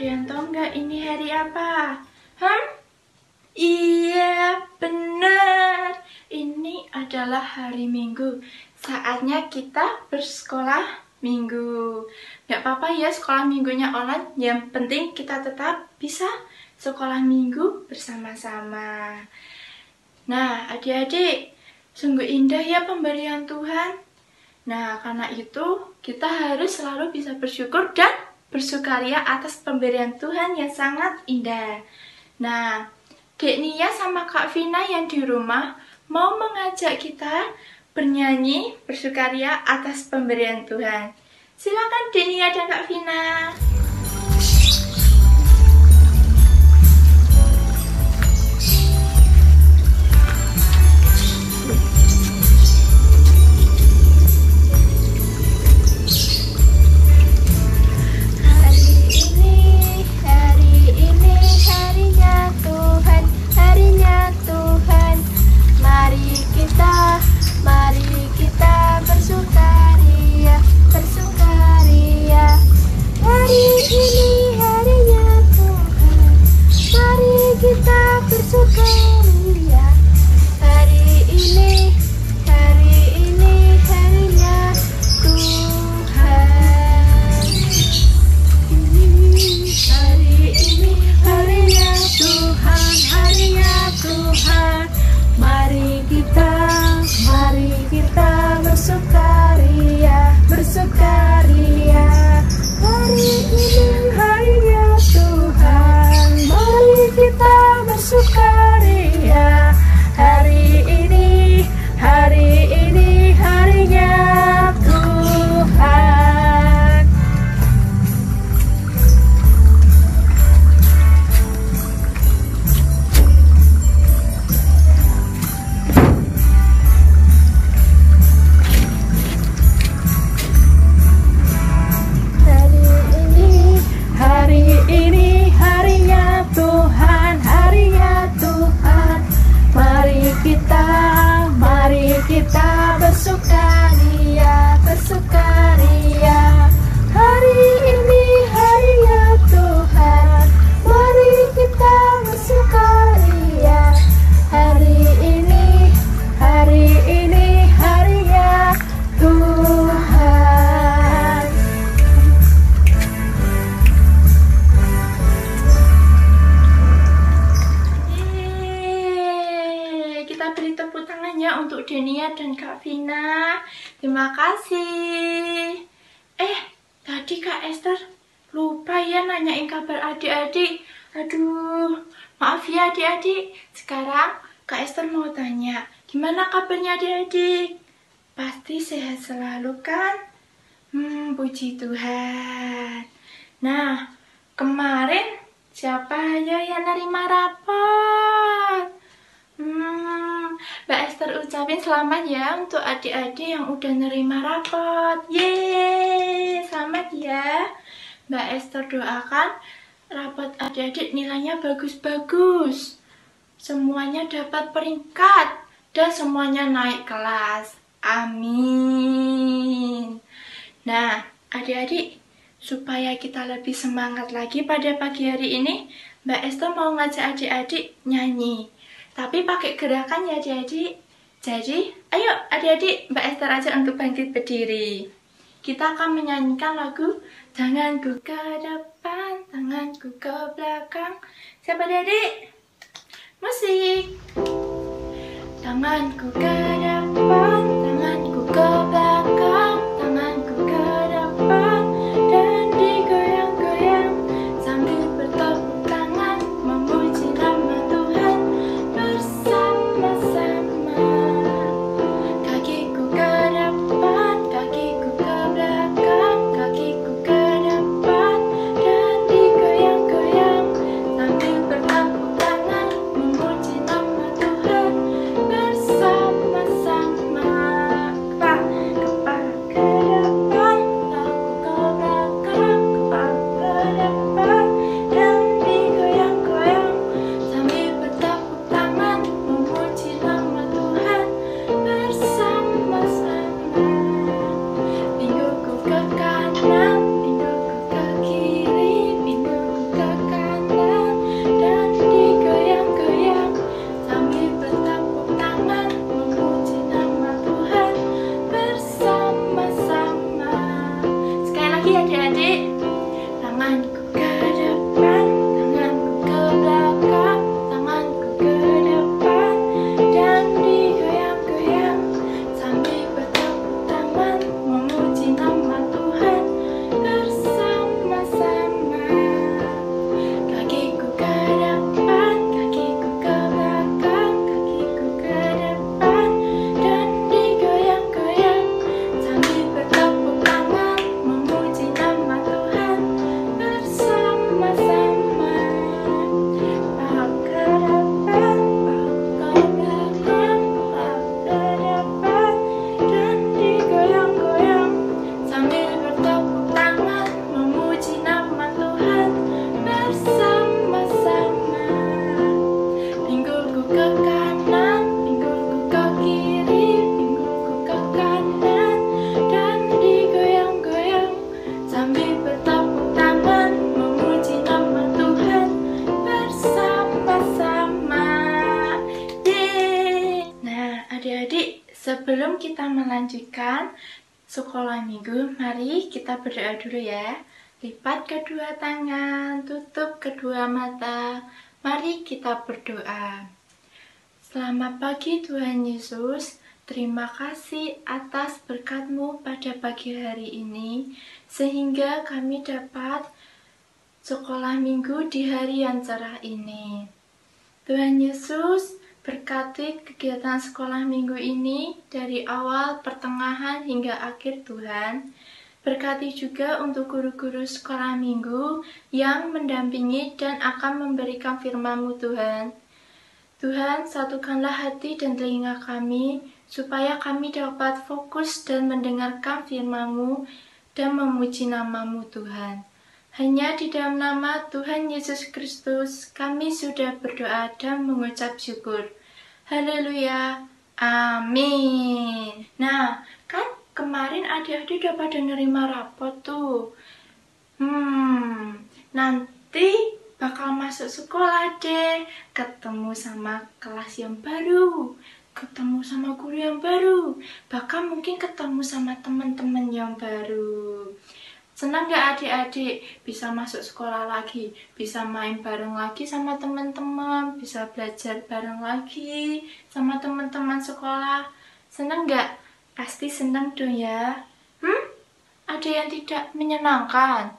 yang tahu nggak ini hari apa? Iya, benar. Ini adalah hari Minggu. Saatnya kita bersekolah Minggu. Nggak apa-apa ya sekolah minggunya online. Yang penting kita tetap bisa sekolah Minggu bersama-sama. Nah, adik-adik, sungguh indah ya pemberian Tuhan. Nah, karena itu kita harus selalu bisa bersyukur dan bersukaria atas pemberian Tuhan yang sangat indah. Nah, Dek Nia sama Kak Vina yang di rumah mau mengajak kita bernyanyi bersukaria atas pemberian Tuhan. Silakan Dek Nia dan Kak Vina. Kita bersukaria, bersukaria. Hari ini harinya Tuhan, mari kita bersukaria. Hari ini harinya Tuhan. Kita beri tepuk tangannya untuk Dek Nia dan Kak Vina. Terima kasih. Tadi Kak Esther lupa ya nanyain kabar adik-adik. Aduh, maaf ya adik-adik. Sekarang Kak Esther mau tanya, gimana kabarnya adik-adik? Pasti sehat selalu kan? Puji Tuhan. Nah, kemarin siapa aja yang nerima rapor? Mbak Esther ucapin selamat ya untuk adik-adik yang udah nerima rapot. Yeay, selamat ya. Mbak Esther doakan rapot adik-adik nilainya bagus-bagus. Semuanya dapat peringkat dan semuanya naik kelas. Amin. Nah, adik-adik, supaya kita lebih semangat lagi pada pagi hari ini, Mbak Esther mau ngajak adik-adik nyanyi. Tapi pakai gerakan ya adik-adik. Jadi, ayo adik-adik Mbak Esther aja untuk bangkit berdiri. Kita akan menyanyikan lagu Tanganku ke depan, tanganku ke belakang. Siapa adik-adik? Musik. Tanganku ke depan, tanganku ke belakang, tanganku ke depan dan digoyang-goyang sambil bertepuk tangan memuji nama Tuhan bersama-sama. Kakiku ke depan, kakiku ke belakang, kakiku ke depan dan digoyang-goyang sambil bertepuk tangan memuji nama Tuhan bersama-sama. Kepala adik-adik. Tanganku ke depan, tanganku ke belakang, tanganku ke depan dan digoyang-goyang sambil bertepuk tangan memuji nama Tuhan bersama-sama. Kakiku ke depan, kakiku ke belakang, kakiku ke depan dan digoyang-goyang sambil bertepuk tangan memuji nama Tuhan bersama-sama. Paha ke depan, paha ke belakang, paha ke depan dan digoyang-goyang sambil bertepuk tangan memuji nama Tuhan bersama-sama. Pinggulku ke kanan, pinggulku ke kiri, pinggulku ke kanan dan digoyang-goyang sambil bertepuk tangan memuji nama Tuhan bersama-sama. Yeay! Nah, adik-adik, sebelum kita melanjutkan sekolah minggu, mari kita berdoa dulu ya. Lipat kedua tangan, tutup kedua mata. Mari kita berdoa. Selamat pagi Tuhan Yesus. Terima kasih atas berkat-Mu pada pagi hari ini, sehingga kami dapat sekolah minggu di hari yang cerah ini. Tuhan Yesus, berkati kegiatan sekolah minggu ini dari awal, pertengahan, hingga akhir Tuhan. Berkati juga untuk guru-guru sekolah minggu yang mendampingi dan akan memberikan firman-Mu Tuhan. Tuhan, satukanlah hati dan telinga kami, supaya kami dapat fokus dan mendengarkan firman-Mu dan memuji nama-Mu Tuhan. Hanya di dalam nama Tuhan Yesus Kristus, kami sudah berdoa dan mengucap syukur. Haleluya. Amin. Nah, kan kemarin adik-adik udah pada nerima rapot tuh. Nanti bakal masuk sekolah deh, ketemu sama kelas yang baru, ketemu sama guru yang baru, bahkan mungkin ketemu sama teman-teman yang baru. Senang gak adik-adik bisa masuk sekolah lagi, bisa main bareng lagi sama teman-teman, bisa belajar bareng lagi sama teman-teman sekolah. Senang gak? Pasti senang dong ya. Ada yang tidak menyenangkan?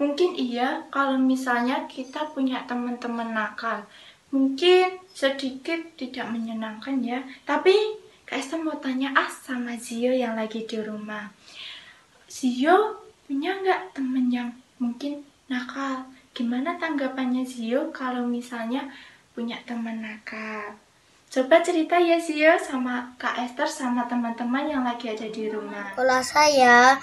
Mungkin iya kalau misalnya kita punya teman-teman nakal. Mungkin sedikit tidak menyenangkan ya. Tapi Kak Esther mau tanya sama Zio yang lagi di rumah. Zio punya nggak temen yang mungkin nakal? Gimana tanggapannya Zio kalau misalnya punya teman nakal? Coba cerita ya Zio sama Kak Esther sama teman-teman yang lagi ada di rumah. Kalau saya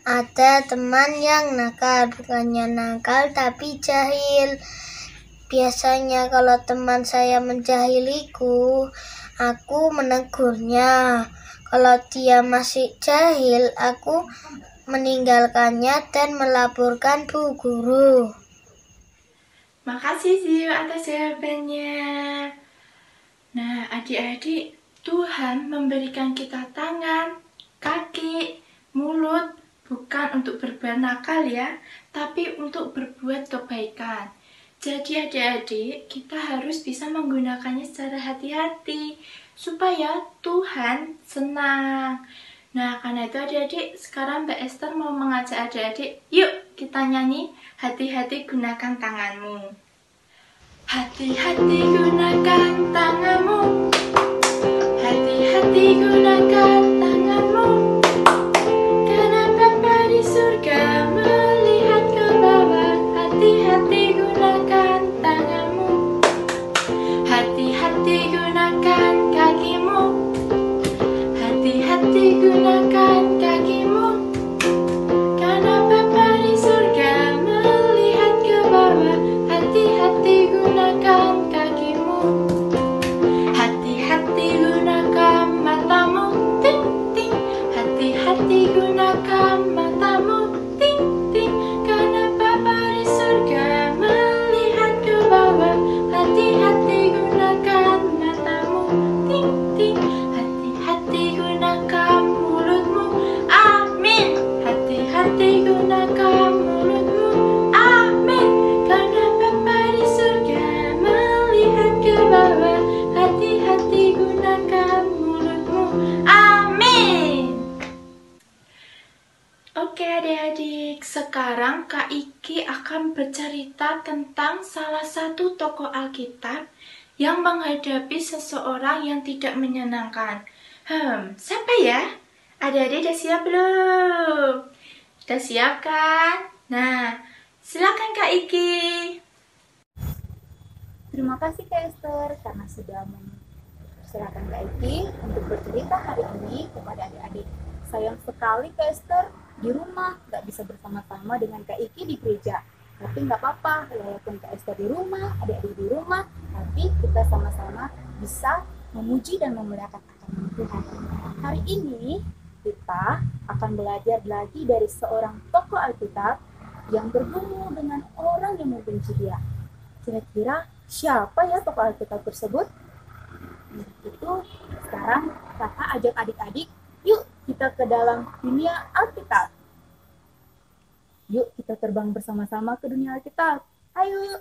ada teman yang nakal, bukannya nakal tapi jahil. Biasanya kalau teman saya menjahiliku, aku menegurnya. Kalau dia masih jahil, aku meninggalkannya dan melaporkan Bu Guru. Makasih Zio atas jawabannya. Nah, adik-adik, Tuhan memberikan kita tangan, kaki, mulut, bukan untuk berbuat nakal ya, tapi untuk berbuat kebaikan. Jadi adik-adik, kita harus bisa menggunakannya secara hati-hati, supaya Tuhan senang. Nah, karena itu adik-adik, sekarang Mbak Esther mau mengajak adik-adik, yuk kita nyanyi, hati-hati gunakan tanganmu. Hati-hati gunakan tanganmu, hati-hati gunakan tanganmu, karena Bapa di surga melihat ke bawah. Hati-hati gunakan tanganmu, hati-hati gunakan kakimu, hati-hati gunakan kakimu, karena Bapa di surga melihat ke bawah. Hati-hati gunakan kakimu, hati-hati gunakan matamu, ting Oke adik-adik, sekarang Kak Iki akan bercerita tentang salah satu tokoh Alkitab yang menghadapi seseorang yang tidak menyenangkan. Siapa ya? Adik-adik udah siap belum? Udah siap kan? Nah, silakan Kak Iki. Terima kasih Kak Esther karena sudah mempersilahkan Kak Iki untuk bercerita hari ini kepada adik-adik. Sayang sekali Kak Esther di rumah nggak bisa bersama-sama dengan Kak Iki di gereja. Tapi nggak apa-apa, walaupun Kak Esther di rumah, adik-adik di rumah, tapi kita sama-sama bisa memuji dan memuliakan nama Tuhan. Hari ini kita akan belajar lagi dari seorang tokoh Alkitab yang bergumul dengan orang yang membenci dia. Kira-kira siapa ya tokoh Alkitab tersebut? Itu sekarang kakak ajak adik-adik, yuk kita ke dalam dunia Alkitab. Yuk kita terbang bersama-sama ke dunia Alkitab. Ayo!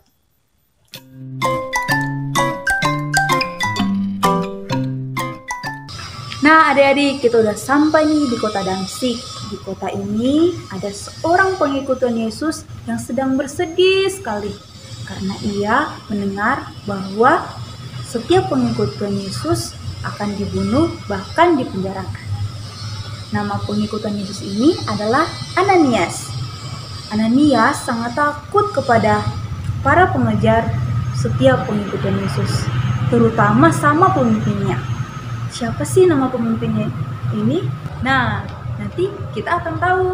Nah adik-adik, kita udah sampai nih di kota Damsyik. Di kota ini ada seorang pengikut Tuhan Yesus yang sedang bersedih sekali. Karena ia mendengar bahwa setiap pengikut Tuhan Yesus akan dibunuh bahkan dipenjarakan. Nama pengikut Tuhan Yesus ini adalah Ananias. Ananias sangat takut kepada para pengejar setiap pengikut Tuhan Yesus, terutama sama pemimpinnya. Siapa sih nama pemimpinnya ini? Nah, nanti kita akan tahu.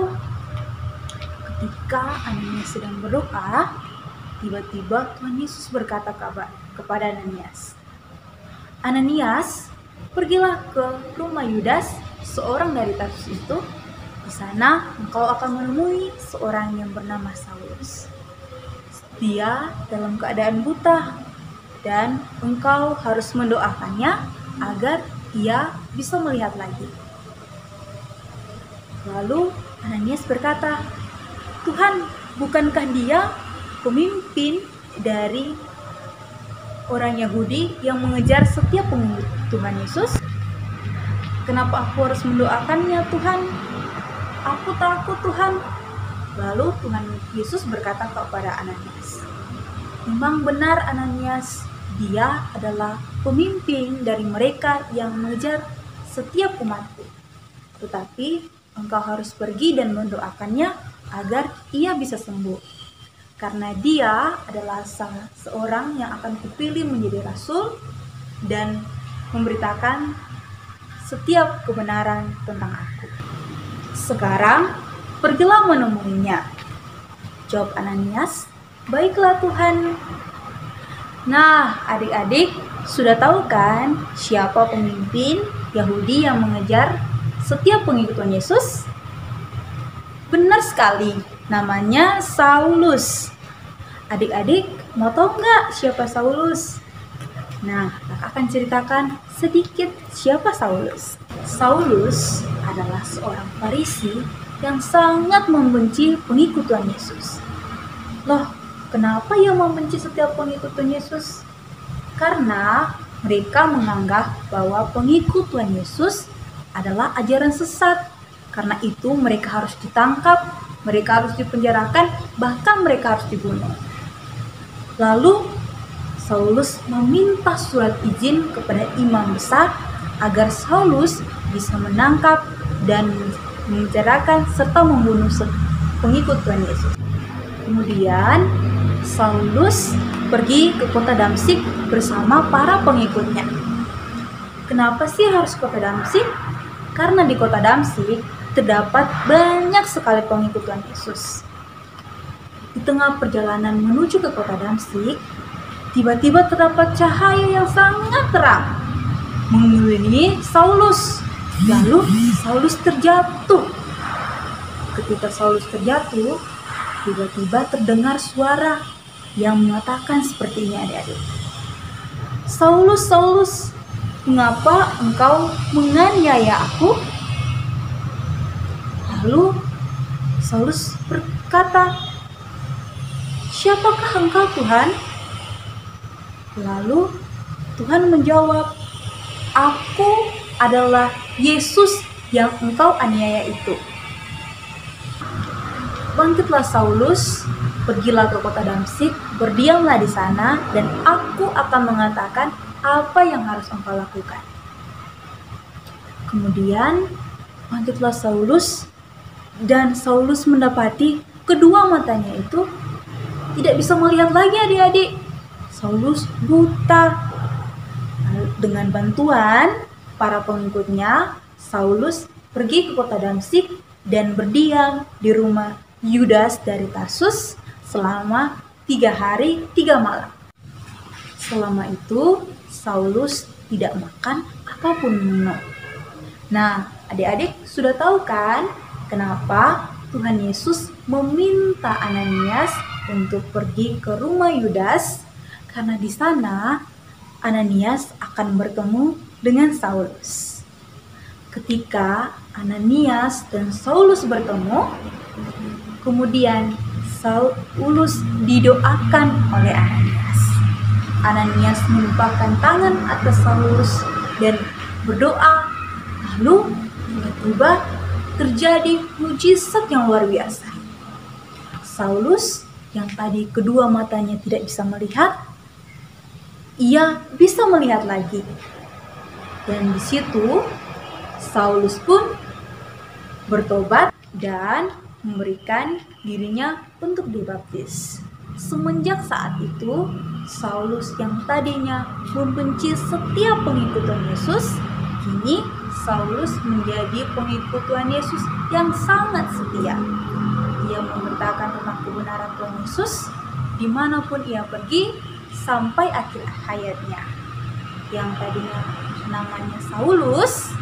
Ketika Ananias sedang berdoa, tiba-tiba Tuhan Yesus berkata kepada Ananias, Ananias, pergilah ke rumah Yudas, seorang dari Tarsus itu. Di sana engkau akan menemui seorang yang bernama Saulus. Dia dalam keadaan buta dan engkau harus mendoakannya agar ia bisa melihat lagi. Lalu Ananias berkata, Tuhan, bukankah dia pemimpin dari orang Yahudi yang mengejar setiap pengikut Tuhan Yesus? Kenapa aku harus mendoakannya, Tuhan? Aku takut, Tuhan. Lalu Tuhan Yesus berkata kepada Ananias, memang benar Ananias, dia adalah pemimpin dari mereka yang mengejar setiap umatku. Tetapi engkau harus pergi dan mendoakannya agar ia bisa sembuh. Karena dia adalah seorang yang akan kupilih menjadi rasul dan memberitakan setiap kebenaran tentang aku. Sekarang, pergilah menemuinya. Jawab Ananias, baiklah Tuhan. Nah, adik-adik, sudah tahu kan siapa pemimpin Yahudi yang mengejar setiap pengikut Tuhan Yesus? Benar sekali, namanya Saulus. Adik-adik, mau tahu nggak siapa Saulus? Nah, kakak akan ceritakan sedikit siapa Saulus. Saulus adalah seorang Farisi yang sangat membenci pengikut Tuhan Yesus. Loh, kenapa ia membenci setiap pengikut Tuhan Yesus? Karena mereka menganggap bahwa pengikut Tuhan Yesus adalah ajaran sesat. Karena itu mereka harus ditangkap, mereka harus dipenjarakan, bahkan mereka harus dibunuh. Lalu Saulus meminta surat izin kepada imam besar agar Saulus bisa menangkap dan memenjarakan serta membunuh pengikut Tuhan Yesus. Kemudian Saulus pergi ke kota Damsyik bersama para pengikutnya. Kenapa sih harus kota Damsyik? Karena di kota Damsyik terdapat banyak sekali pengikut Tuhan Yesus. Di tengah perjalanan menuju ke kota Damsyik, tiba-tiba terdapat cahaya yang sangat terang mengelilingi Saulus. Lalu Saulus terjatuh. Ketika Saulus terjatuh, tiba-tiba terdengar suara yang mengatakan seperti ini, adik-adik. Saulus, Saulus, mengapa engkau menganiaya aku? Lalu Saulus berkata, siapakah engkau, Tuhan? Lalu Tuhan menjawab, aku adalah Yesus yang engkau aniaya itu. bangkitlah Saulus, pergilah ke kota Damsyik, berdiamlah di sana, dan aku akan mengatakan apa yang harus engkau lakukan. Kemudian bangkitlah Saulus, dan Saulus mendapati kedua matanya itu tidak bisa melihat lagi, adik-adik. Saulus buta. Dengan bantuan para pengikutnya, Saulus pergi ke kota Damsyik dan berdiam di rumah Yudas dari Tarsus selama 3 hari 3 malam. Selama itu Saulus tidak makan apapun minum. Nah, adik-adik sudah tahu kan kenapa Tuhan Yesus meminta Ananias untuk pergi ke rumah Yudas? Karena di sana Ananias akan bertemu dengan Saulus. Ketika Ananias dan Saulus bertemu, kemudian Saulus didoakan oleh Ananias. Ananias menumpahkan tangan atas Saulus dan berdoa. Lalu tiba-tiba terjadi mujizat yang luar biasa. Saulus yang tadi kedua matanya tidak bisa melihat, ia bisa melihat lagi. Dan di situ Saulus pun bertobat dan memberikan dirinya untuk dibaptis. Semenjak saat itu, Saulus yang tadinya membenci setiap pengikut Tuhan Yesus, kini Saulus menjadi pengikut Tuhan Yesus yang sangat setia. Ia memberitakan tentang kebenaran Tuhan Yesus dimanapun ia pergi sampai akhir hayatnya. Yang tadinya namanya Saulus,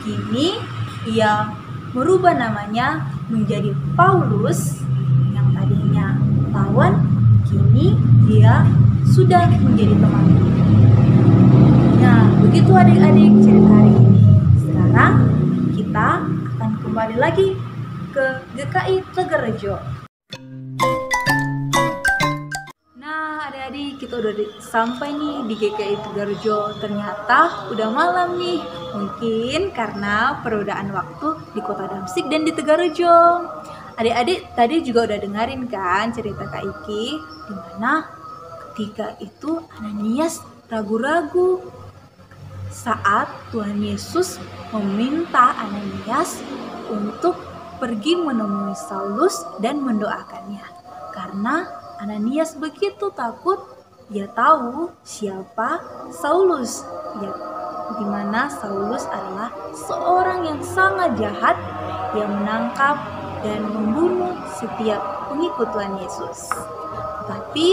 kini ia merubah namanya menjadi Paulus. Yang tadinya lawan, kini dia sudah menjadi teman. Nah, begitu adik-adik cerita hari ini. Sekarang kita akan kembali lagi ke GKI Tegarrejo. Nah, adik-adik, kita udah sampai nih di GKI Tegarrejo. Ternyata udah malam nih. Mungkin karena perbedaan waktu di kota Damsyik dan di Tegarrejo. Adik-adik tadi juga udah dengerin kan cerita Kak Iki, di mana ketika itu Ananias ragu-ragu saat Tuhan Yesus meminta Ananias untuk pergi menemui Saulus dan mendoakannya. Karena Ananias begitu takut, dia tahu siapa Saulus. Di mana Saulus adalah seorang yang sangat jahat yang menangkap dan membunuh setiap pengikut Tuhan Yesus. Tetapi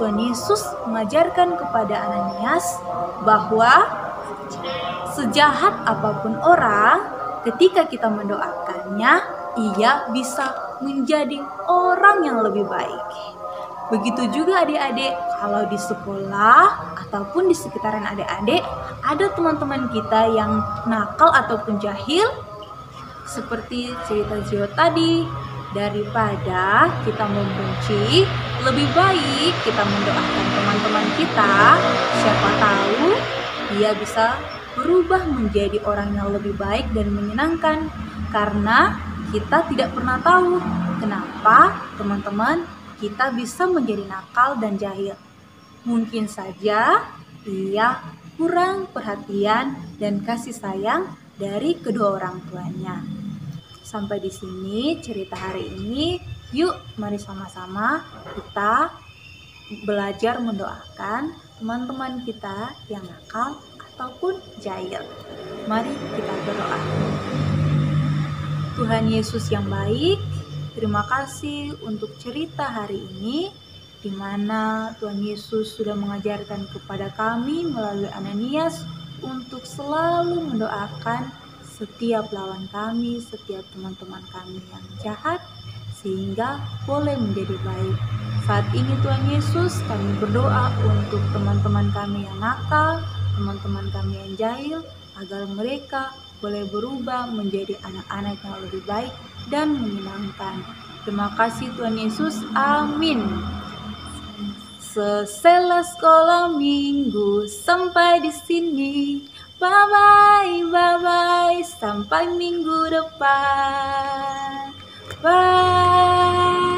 Tuhan Yesus mengajarkan kepada Ananias bahwa sejahat apapun orang, ketika kita mendoakannya, ia bisa menjadi orang yang lebih baik. Begitu juga adik-adik, kalau di sekolah ataupun di sekitaran adik-adik, ada teman-teman kita yang nakal ataupun jahil, seperti cerita Zio tadi, daripada kita membenci, lebih baik kita mendoakan teman-teman kita. Siapa tahu dia bisa berubah menjadi orang yang lebih baik dan menyenangkan. Karena kita tidak pernah tahu kenapa teman-teman kita bisa menjadi nakal dan jahil. Mungkin saja ia kurang perhatian dan kasih sayang dari kedua orang tuanya. Sampai di sini cerita hari ini. Yuk, mari sama-sama kita belajar mendoakan teman-teman kita yang nakal ataupun jahil. Mari kita berdoa. Tuhan Yesus yang baik, terima kasih untuk cerita hari ini, di mana Tuhan Yesus sudah mengajarkan kepada kami melalui Ananias untuk selalu mendoakan setiap lawan kami, setiap teman-teman kami yang jahat, sehingga boleh menjadi baik. Saat ini Tuhan Yesus, kami berdoa untuk teman-teman kami yang nakal, teman-teman kami yang jahil, agar mereka boleh berubah menjadi anak-anak yang lebih baik dan menyenangkan. Terima kasih Tuhan Yesus, amin. Selesai sekolah minggu sampai di sini. Bye bye, sampai minggu depan. Bye.